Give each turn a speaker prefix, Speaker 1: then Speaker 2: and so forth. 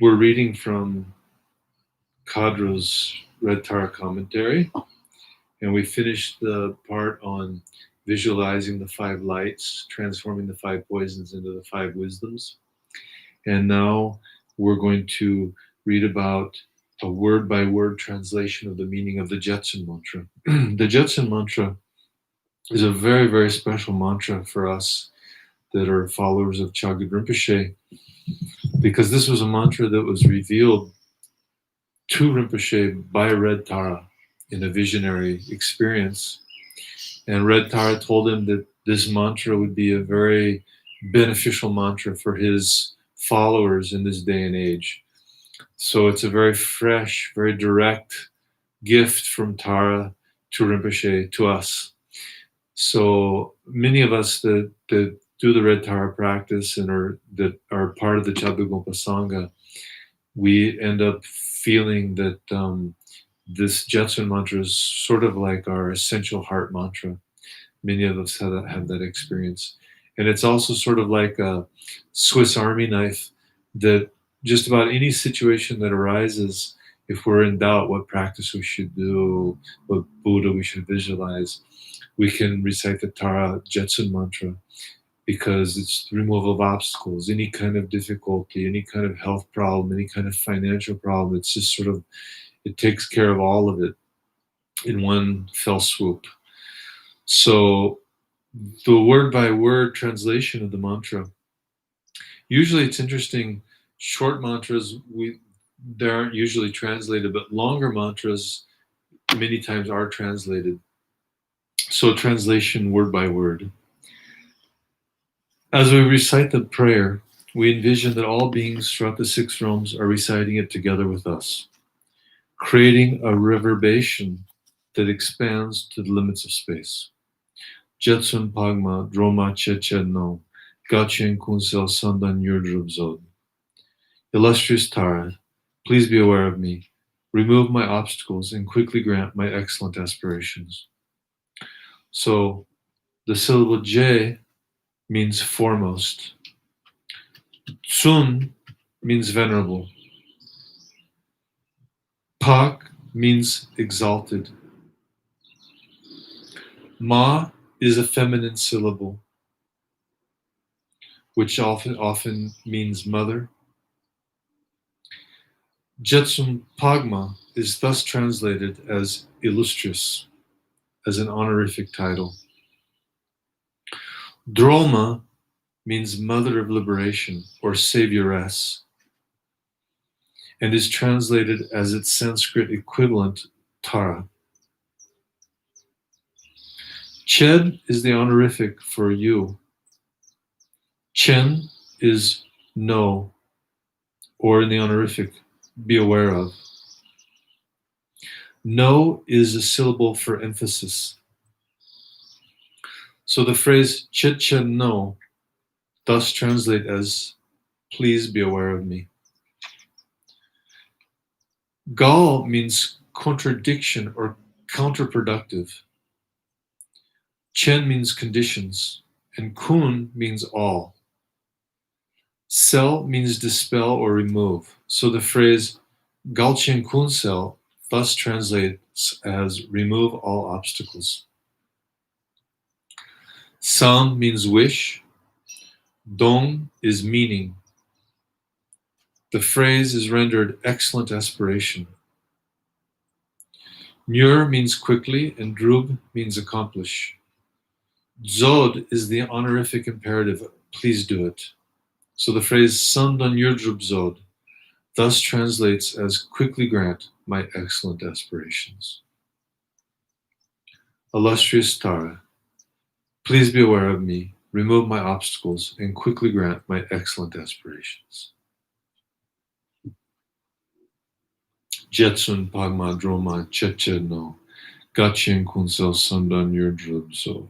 Speaker 1: We're reading from Khadro's Red Tara commentary, and we finished the part on visualizing the five lights, transforming the five poisons into the five wisdoms. And now we're going to read about a word by word translation of the meaning of the Djetsun mantra. The Djetsun mantra is a very, very special mantra for us that are followers of Chagdud Rinpoche, because this was a mantra that was revealed to Rinpoche by Red Tara in a visionary experience. And Red Tara told him that this mantra would be a very beneficial mantra for his followers in this day and age. So it's a very fresh, very direct gift from Tara to Rinpoche, to us. So many of us that do the Red Tara practice and that are part of the Chagdud Gonpa Sangha, we end up feeling that this Djetsun mantra is sort of like our essential heart mantra. Many of us have that experience. And it's also sort of like a Swiss Army knife that just about any situation that arises, if we're in doubt what practice we should do, what Buddha we should visualize, we can recite the Tara Djetsun mantra, because it's the removal of obstacles, any kind of difficulty, any kind of health problem, any kind of financial problem. It's just sort of, it takes care of all of it in one fell swoop. So the word by word translation of the mantra, usually it's interesting, short mantras, they aren't usually translated, but longer mantras many times are translated. So translation word by word. As we recite the prayer, we envision that all beings throughout the six realms are reciting it together with us, creating a reverberation that expands to the limits of space. Djetsun Pagma Droma Chechen no Gachen Kunsel Sandan Yurdrubzod. Illustrious Tara, please be aware of me, remove my obstacles, and quickly grant my excellent aspirations. So the syllable J means foremost. Tsun means venerable. Pak means exalted. Ma is a feminine syllable, which often means mother. Djetsun Pagma is thus translated as illustrious, as an honorific title. Droma means mother of liberation or savioress, and is translated as its Sanskrit equivalent, Tara. Ched is the honorific for you. Chen is know, or in the honorific, be aware of. Know is a syllable for emphasis. So the phrase Chet Chen No thus translate as please be aware of me. Gal means contradiction or counterproductive. Chen means conditions, and Kun means all. Sel means dispel or remove. So the phrase Gal Chen Kun Sel thus translates as remove all obstacles. San means wish. Dong is meaning. The phrase is rendered excellent aspiration. Nyur means quickly, and Drub means accomplish. Zod is the honorific imperative, please do it. So the phrase Sandan Yurdrub Zod thus translates as quickly grant my excellent aspirations. Illustrious Tara, please be aware of me, remove my obstacles, and quickly grant my excellent aspirations. Djetsun Pagma Droma Cheche no Gachen Kunsel Sandan Yurdrub Zod.